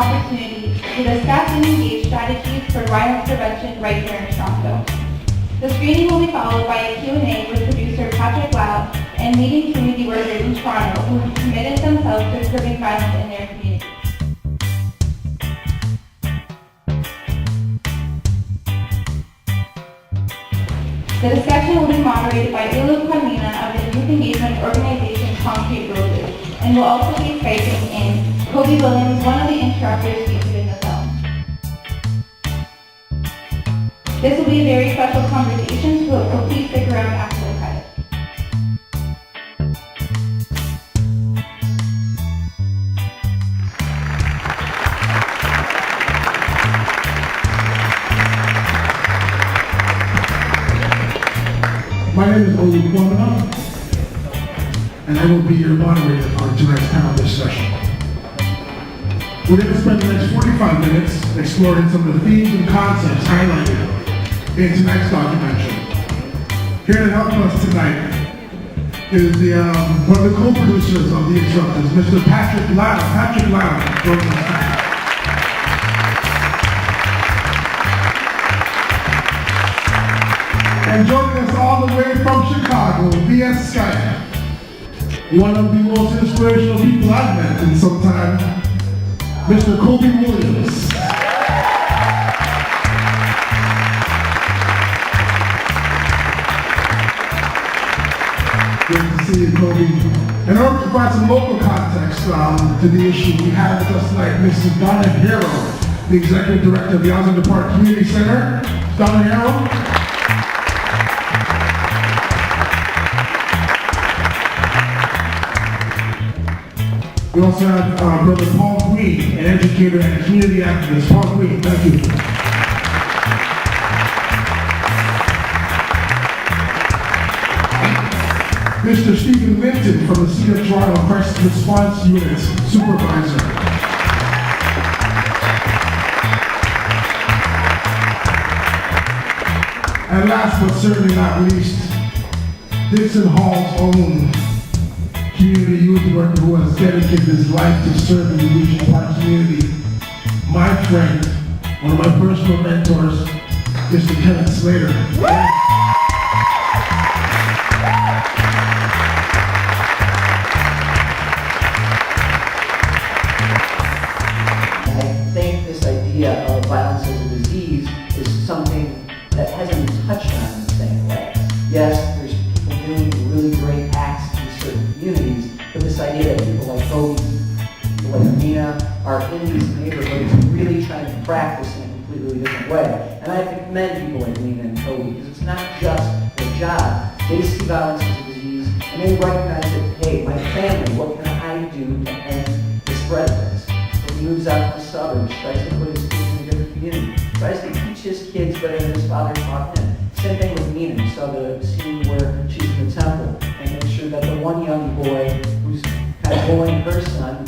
opportunity to discuss and engage strategies for violence prevention right here in Toronto. The screening will be followed by a Q&A with producer Patrick Lau and leading community workers in Toronto who have committed themselves to curbing violence in their communities. The discussion will be moderated by Ilu Carmina of the youth engagement organization Concrete Roses and will also be Skyping in Kobe Williams, one of the instructors featured in the film. This will be a very special conversation, so please stick around after the credits. My name is Olu Kwamina, and I will be your moderator for tonight's panel discussion. We're going to spend the next 45 minutes exploring some of the themes and concepts highlighted in tonight's documentary. Here to help us tonight is one of the co-producers of The Instructors, Mr. Patrick Lau. Patrick Lau joins us tonight. And joining us all the way from Chicago via Skype, one of the most inspirational people I've met in some time, Mr. Kobe Williams. Good to see you, Kobe. In order to provide some local context to the issue, we have with us tonight Mrs. Donna Harrow, the Executive Director of the Osborne Park Community Center. Donna Harrow. We also have Brother Paul Green, an educator and community activist. Paul Green, thank you. Mr. Stephen Minton from the City of Toronto Crisis Response Unit, Supervisor. And last but certainly not least, Dixon Hall's own community youth worker who has dedicated his life to serving the Regent Park community. My friend, one of my personal mentors, Mr. Kenneth Slater. I think this idea of violence as a disease is something that hasn't been touched on in the same way. Yes, there's people doing really great acts in certain communities, but this idea that people like Kobe, people like Amina are in these neighborhoods really trying to practice in a completely different way. And I commend people like Amina and Kobe because it's not just their job. They see violence as a disease and they recognize that, hey, my family, what can I do to end the spread of this? So he moves out to the suburbs, tries to put his kids in a different community, tries to teach his kids better than his father taught him. Same thing with Nina. You saw the scene where she's in the temple and make sure that the one young boy who's kind of bullying her son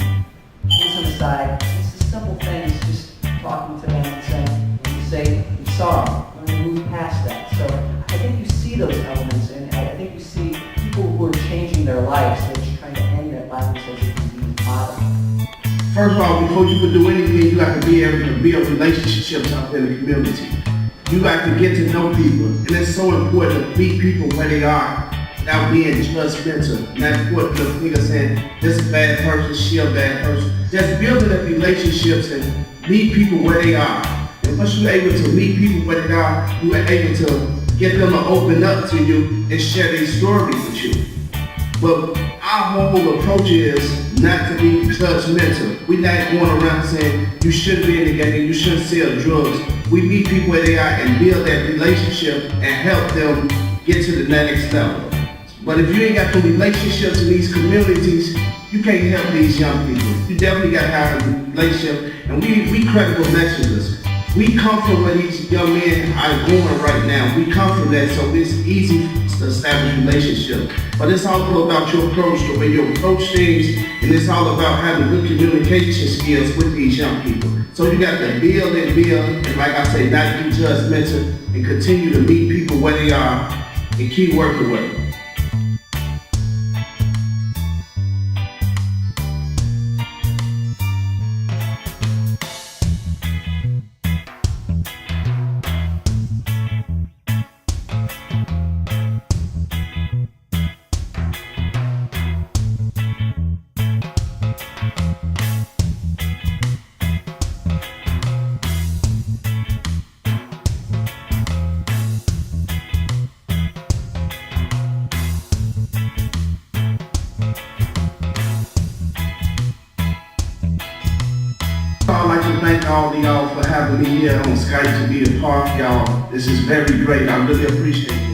pulls him aside. It's a simple thing. It's just talking to them and saying, you say, I'm sorry. I'm going to move past that. So I think you see those elements, and I think you see people who are changing their lives, so they're trying to end that violence as a disease model. First of all, before you can do anything, you got to be able to build relationships out in the community. You got to get to know people, and it's so important to meet people where they are without being judgmental. And that's what the nigga saying, this is a bad person, she a bad person. Just building up relationships and meet people where they are. And once you're able to meet people where they are, you are able to get them to open up to you and share their story with you. But our whole approach is not to be judgmental. We're not going around saying you shouldn't be in the gang, you shouldn't sell drugs. We meet people where they are and build that relationship and help them get to the next level. But if you ain't got the relationships in these communities, you can't help these young people. You definitely got to have a relationship, and we credible messengers. We come from where these young men are going right now. We come from that, so it's easy to establish relationships. But it's all about your approach, the way you approach things, and it's all about having good communication skills with these young people. So you got to build and build, and like I say, not be judgmental, and continue to meet people where they are, and keep working with them. all, I'd like to thank all of y'all for having me here on Skype to be a part of y'all. This is very great. I really appreciate it.